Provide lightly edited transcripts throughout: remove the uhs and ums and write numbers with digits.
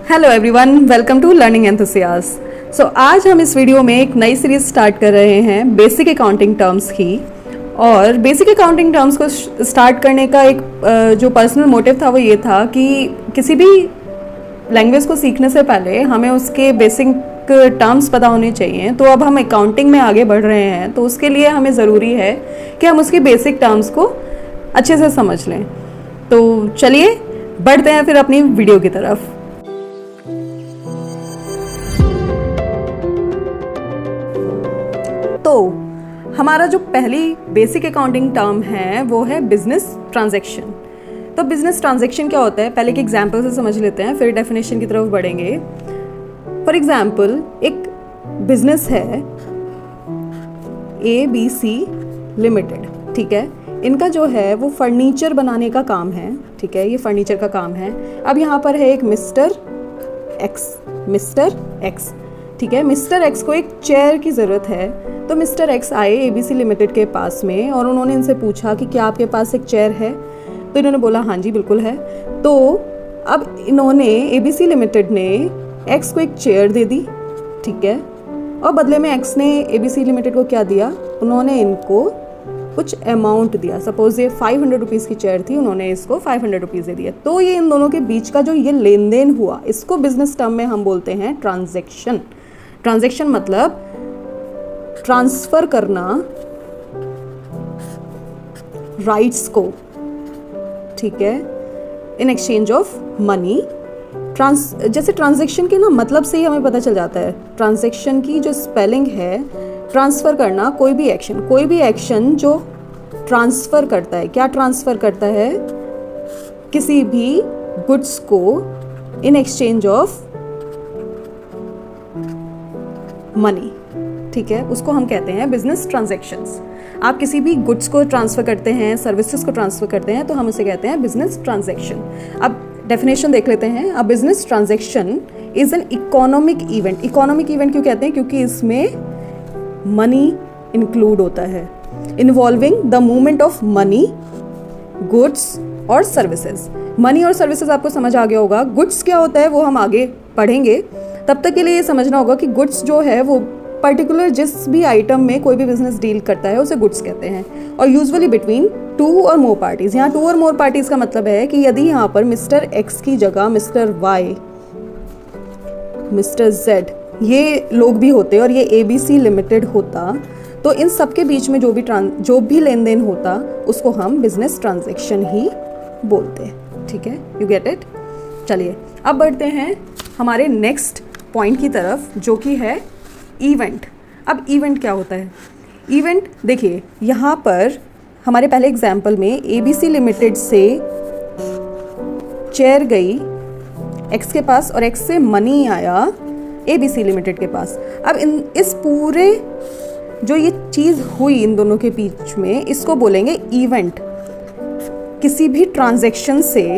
Hello everyone, welcome to Learning Enthusiast. So आज हम इस वीडियो में एक नई सीरीज स्टार्ट कर रहे हैं बेसिक अकाउंटिंग टर्म्स की। और बेसिक अकाउंटिंग टर्म्स को स्टार्ट करने का एक जो पर्सनल मोटिव था वो ये था कि किसी भी लैंग्वेज को सीखने से पहले हमें उसके बेसिक टर्म्स पता होने चाहिए। तो अब हम अकाउंटिंग में आगे बढ़ रहे हैं तो उसके लिए हमें ज़रूरी है कि हम उसकी बेसिक टर्म्स को अच्छे से समझ लें। तो चलिए बढ़ते हैं फिर अपनी वीडियो की तरफ। तो हमारा जो पहली बेसिक अकाउंटिंग टर्म है वो है बिजनेस ट्रांजैक्शन। तो बिजनेस ट्रांजैक्शन क्या होता है, पहले एक एग्जांपल से समझ लेते हैं, फिर डेफिनेशन की तरफ बढ़ेंगे। फॉर एग्जांपल, एक बिजनेस है ABC लिमिटेड, ठीक है। इनका जो है वो फर्नीचर बनाने का काम है, ठीक है, ये फर्नीचर का काम है। अब यहाँ पर है एक मिस्टर एक्स, ठीक है। मिस्टर एक्स को एक चेयर की ज़रूरत है, तो मिस्टर एक्स आए ABC लिमिटेड के पास में और उन्होंने इनसे पूछा कि क्या आपके पास एक चेयर है। तो इन्होंने बोला हाँ जी बिल्कुल है। तो अब इन्होंने ABC लिमिटेड ने एक्स को एक चेयर दे दी, ठीक है, और बदले में एक्स ने ABC लिमिटेड को क्या दिया, उन्होंने इनको कुछ अमाउंट दिया। सपोज ये 500 रुपीज़ की चेयर थी, उन्होंने इसको 500 रुपीज़ दे दिया। तो ये इन दोनों के बीच का जो ये लेन देन हुआ, इसको बिजनेस टर्म में हम बोलते हैं ट्रांजैक्शन। ट्रांजैक्शन मतलब ट्रांसफर करना राइट्स को, ठीक है, इन एक्सचेंज ऑफ मनी। जैसे ट्रांजैक्शन के ना मतलब से ही हमें पता चल जाता है। ट्रांजैक्शन की जो स्पेलिंग है, ट्रांसफर करना, कोई भी एक्शन जो ट्रांसफर करता है। क्या ट्रांसफर करता है? किसी भी गुड्स को इन एक्सचेंज ऑफ मनी, ठीक है, उसको हम कहते हैं बिजनेस ट्रांजैक्शंस। आप किसी भी गुड्स को ट्रांसफर करते हैं, सर्विसेज को ट्रांसफर करते हैं, तो हम उसे कहते हैं बिजनेस ट्रांजैक्शन। अब डेफिनेशन देख लेते हैं। A business transaction is an economic event. Economic event क्यों कहते हैं? क्योंकि इसमें मनी इंक्लूड होता है, involving the movement of money, goods और सर्विसेज। मनी और सर्विसेज आपको समझ आ गया होगा। गुड्स क्या होता है वो हम आगे पढ़ेंगे, तब तक के लिए ये समझना होगा कि गुड्स जो है वो पर्टिकुलर जिस भी आइटम में कोई भी बिजनेस डील करता है उसे गुड्स कहते हैं, और यूजुअली बिटवीन 2 और मोर पार्टीज। यहाँ 2 और मोर पार्टीज का मतलब है कि यदि यहाँ पर मिस्टर एक्स की जगह मिस्टर वाई, मिस्टर जेड, ये लोग भी होते और ये ABC लिमिटेड होता, तो इन सब के बीच में जो भी लेन देन होता उसको हम बिजनेस ट्रांजैक्शन ही बोलते हैं, ठीक है। You get it. चलिए अब बढ़ते हैं हमारे नेक्स्ट पॉइंट की तरफ, जो कि है इवेंट। अब इवेंट क्या होता है? इवेंट देखिए, यहाँ पर हमारे पहले एग्जाम्पल में ABC लिमिटेड से चेयर गई एक्स के पास और एक्स से मनी आया ABC लिमिटेड के पास। अब इस पूरे जो ये चीज़ हुई इन दोनों के बीच में, इसको बोलेंगे इवेंट। किसी भी ट्रांजैक्शन से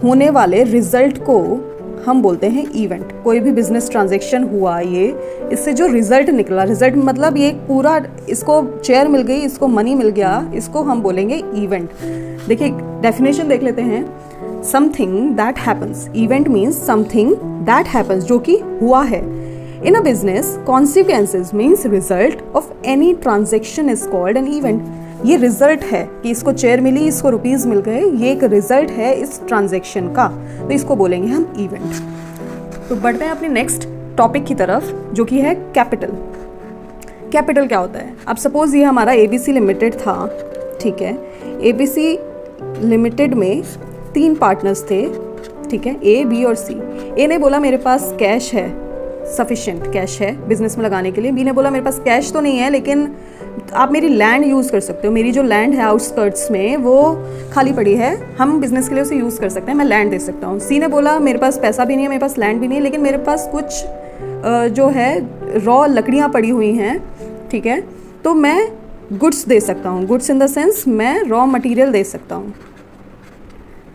होने वाले रिजल्ट को हम बोलते हैं इवेंट। कोई भी बिजनेस ट्रांजैक्शन हुआ, ये इससे जो रिजल्ट निकला, रिजल्ट मतलब ये पूरा, इसको चेयर मिल गई, इसको मनी मिल गया, इसको हम बोलेंगे इवेंट। देखिए डेफिनेशन देख लेते हैं। Something that happens. Event means something that happens, जो कि हुआ है। In a business, consequences means result of any transaction is called an event. ये रिजल्ट है कि इसको चेयर मिली, इसको रुपीस मिल गए, ये एक रिजल्ट है इस ट्रांजैक्शन का, तो इसको बोलेंगे हम इवेंट। तो बढ़ते हैं अपने नेक्स्ट टॉपिक की तरफ, जो कि है कैपिटल। कैपिटल क्या होता है? अब सपोज ये हमारा ABC लिमिटेड था, ठीक है। ABC लिमिटेड में 3 पार्टनर्स थे, ठीक है, A, B और C। A ने बोला मेरे पास कैश है, सफिशिएंट कैश है बिजनेस में लगाने के लिए। B ने बोला मेरे पास कैश तो नहीं है, लेकिन आप मेरी लैंड यूज़ कर सकते हो, मेरी जो लैंड है आउटस्कर्ट्स में वो खाली पड़ी है, हम बिजनेस के लिए उसे यूज़ कर सकते हैं, मैं लैंड दे सकता हूँ। C ने बोला मेरे पास पैसा भी नहीं है, मेरे पास लैंड भी नहीं है, लेकिन मेरे पास कुछ जो है रॉ लकड़ियाँ पड़ी हुई हैं, ठीक है, तो मैं गुड्स दे सकता हूँ। गुड्स इन द सेंस मैं रॉ मटेरियल दे सकता हूँ,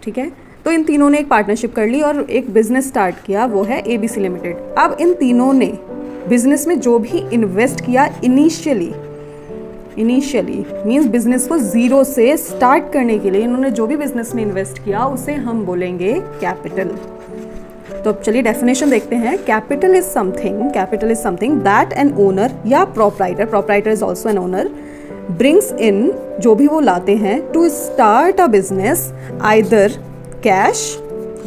ठीक है। तो इन तीनों ने एक पार्टनरशिप कर ली और एक बिजनेस स्टार्ट किया, वो है ABC लिमिटेड। अब इन तीनों ने बिजनेस में जो भी इन्वेस्ट किया इनिशियली मीन्स बिजनेस को जीरो से स्टार्ट करने के लिए इन्होंने जो भी बिजनेस में इन्वेस्ट किया उसे हम बोलेंगे कैपिटल। तो अब चलिए डेफिनेशन देखते हैं। Capital is something that an owner या proprietor is also an owner brings in, जो भी वो लाते हैं, to start a business, either cash,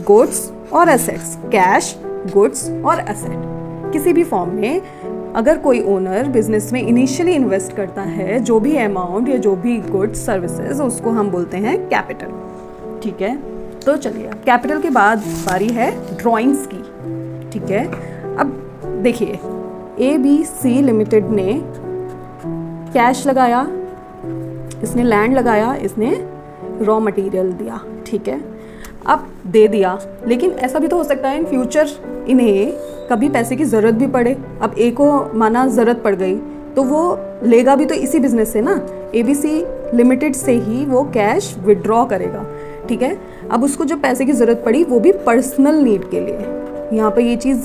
goods और एसेट्स। कैश, गुड्स और एसेट किसी भी फॉर्म में अगर कोई ओनर बिजनेस में इनिशियली इन्वेस्ट करता है, जो भी अमाउंट या जो भी गुड्स सर्विसेज, उसको हम बोलते हैं कैपिटल। ठीक है, तो चलिए कैपिटल के बाद बारी है ड्राइंग्स की। ठीक है, अब देखिए ABC लिमिटेड ने कैश लगाया, इसने लैंड लगाया, इसने रॉ मटेरियल दिया। ठीक है, अब दे दिया, लेकिन ऐसा भी तो हो सकता है इन फ्यूचर इन्हें कभी पैसे की ज़रूरत भी पड़े। अब ए को माना ज़रूरत पड़ गई तो वो लेगा भी तो इसी बिजनेस से ना, ABC लिमिटेड से ही वो कैश विड्रॉ करेगा। ठीक है, अब उसको जब पैसे की ज़रूरत पड़ी वो भी पर्सनल नीड के लिए। यहाँ पर ये चीज़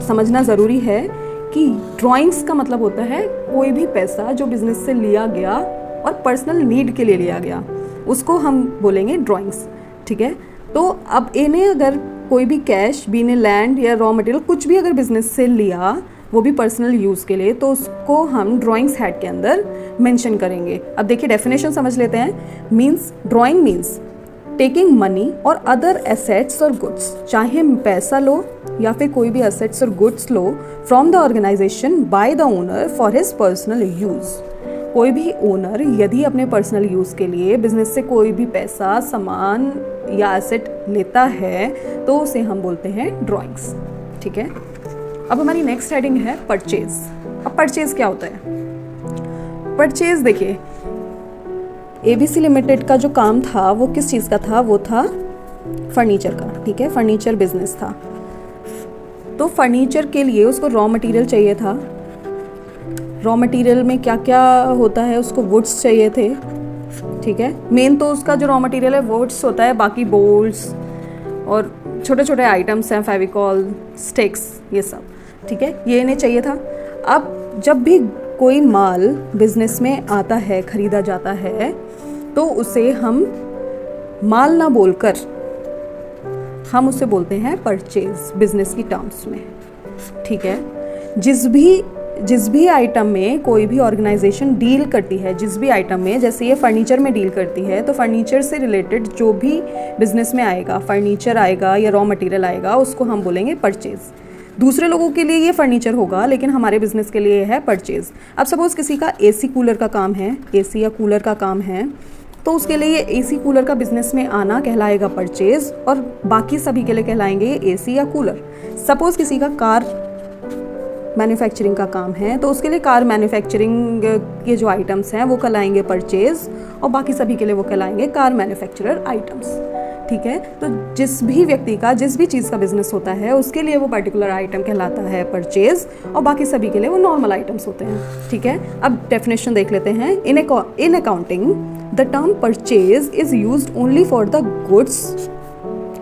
समझना ज़रूरी है कि ड्राइंग्स का मतलब होता है कोई भी पैसा जो बिजनेस से लिया गया और पर्सनल नीड के लिए लिया गया, उसको हम बोलेंगे ड्राइंग्स। ठीक है, तो अब ए ने अगर कोई भी कैश, बी ने लैंड या रॉ मटेरियल कुछ भी अगर बिजनेस से लिया, वो भी पर्सनल यूज़ के लिए, तो उसको हम ड्राइंग्स हेड के अंदर मेंशन करेंगे। अब देखिए डेफिनेशन समझ लेते हैं। ड्राइंग मीन्स टेकिंग मनी और अदर एसेट्स और गुड्स, चाहे पैसा लो या फिर कोई भी एसेट्स और गुड्स लो, from the organisation by the owner for his personal use. कोई भी ओनर यदि अपने पर्सनल यूज़ के लिए बिजनेस से कोई भी पैसा, सामान या एसेट लेता है तो उसे हम बोलते हैं ड्राइंग्स। ठीक है, अब हमारी नेक्स्ट हेडिंग है परचेज। अब परचेज क्या होता है? परचेज देखिए ABC लिमिटेड का जो काम था वो किस चीज़ का था? वो था फर्नीचर का। ठीक है, फर्नीचर बिजनेस था, तो फर्नीचर के लिए उसको रॉ मटेरियल चाहिए था। रॉ मटेरियल में क्या क्या होता है, उसको वुड्स चाहिए थे। ठीक है, मेन तो उसका जो रॉ मटेरियल है वुड्स होता है, बाकी बोल्ट्स और छोटे छोटे आइटम्स हैं, फेविकॉल, स्टिक्स, ये सब। ठीक है, ये इन्हें चाहिए था। अब जब भी कोई माल बिजनेस में आता है, खरीदा जाता है, तो उसे हम माल ना बोलकर हम उसे बोलते हैं परचेज बिजनेस की टर्म्स में। ठीक है, जिस भी आइटम में कोई भी ऑर्गेनाइजेशन डील करती है, जिस भी आइटम में, जैसे ये फर्नीचर में डील करती है, तो फर्नीचर से रिलेटेड जो भी बिजनेस में आएगा, फर्नीचर आएगा या रॉ मटेरियल आएगा, उसको हम बोलेंगे परचेज। दूसरे लोगों के लिए ये फर्नीचर होगा, लेकिन हमारे बिजनेस के लिए है परचेज। अब सपोज किसी का AC कूलर का काम है, AC या कूलर का काम है, तो उसके लिए ये AC कूलर का बिजनेस में आना कहलाएगा परचेज, और बाकी सभी के लिए कहलाएंगे ये AC या कूलर। सपोज किसी का कार मैन्युफैक्चरिंग का काम है, तो उसके लिए कार मैन्युफैक्चरिंग के जो आइटम्स हैं वो कहलाएंगे परचेज, और बाकी सभी के लिए वो कहलाएंगे कार मैन्युफैक्चरर आइटम्स। ठीक है, तो जिस भी व्यक्ति का जिस भी चीज़ का बिजनेस होता है उसके लिए वो पर्टिकुलर आइटम कहलाता है परचेज, और बाकी सभी के लिए वो नॉर्मल आइटम्स होते हैं। ठीक है, अब डेफिनेशन देख लेते हैं। In accounting the term purchase is used only for the goods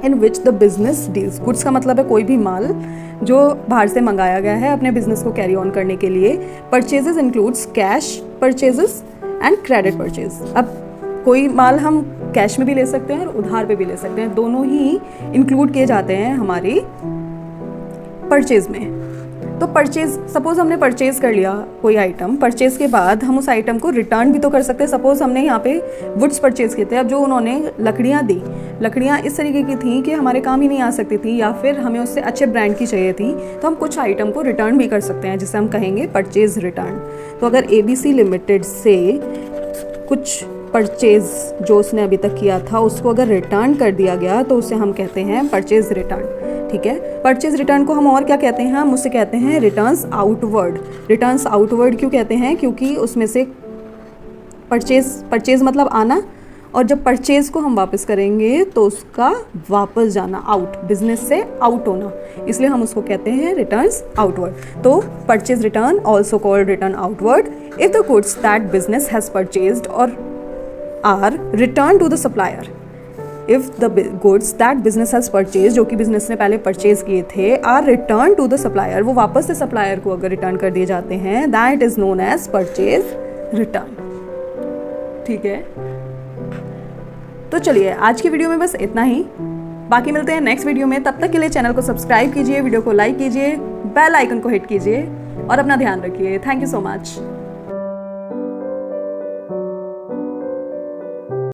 in which the business deals. Goods का मतलब है कोई भी माल जो बाहर से मंगाया गया है अपने बिजनेस को कैरी ऑन करने के लिए। Purchases includes cash purchases and credit purchase. अब कोई माल हम कैश में भी ले सकते हैं और उधार पे भी ले सकते हैं, दोनों ही इंक्लूड किए जाते हैं हमारी परचेज में। तो परचेज, सपोज हमने परचेज कर लिया कोई आइटम, परचेज के बाद हम उस आइटम को रिटर्न भी तो कर सकते हैं। सपोज हमने यहाँ पे वुड्स परचेज किए थे, अब जो उन्होंने लकड़ियाँ दी, लकड़ियाँ इस तरीके की थी कि हमारे काम ही नहीं आ सकती थी, या फिर हमें उससे अच्छे ब्रांड की चाहिए थी, तो हम कुछ आइटम को रिटर्न भी कर सकते हैं, जिसे हम कहेंगे परचेज रिटर्न। तो अगर ABC लिमिटेड से कुछ परचेज जो उसने अभी तक किया था उसको अगर रिटर्न कर दिया गया तो उसे हम कहते हैं परचेज रिटर्न। ठीक है, परचेज रिटर्न को हम और क्या कहते हैं? हम उसे कहते हैं रिटर्न्स आउटवर्ड। रिटर्न्स आउटवर्ड क्यों कहते हैं? क्योंकि उसमें से परचेज मतलब आना, और जब परचेज को हम वापस करेंगे तो उसका वापस जाना, आउट, बिजनेस से आउट होना, इसलिए हम उसको कहते हैं रिटर्न्स आउटवर्ड। तो purchase return also called return outward if the goods that business has purchased और are return to the supplier. If the goods that business has purchase, जो कि बिजनेस ने पहले परचेज किए थे, आर रिटर्न टू द सप्लायर, वो वापस से सप्लायर को अगर रिटर्न कर दिए जाते हैं, that is known as purchase return. ठीक है, तो चलिए आज की वीडियो में बस इतना ही। बाकी मिलते हैं नेक्स्ट वीडियो में, तब तक के लिए चैनल को सब्सक्राइब कीजिए, वीडियो को लाइक कीजिए, बेल आइकन को हिट कीजिए और अपना ध्यान रखिए। Thank you so much.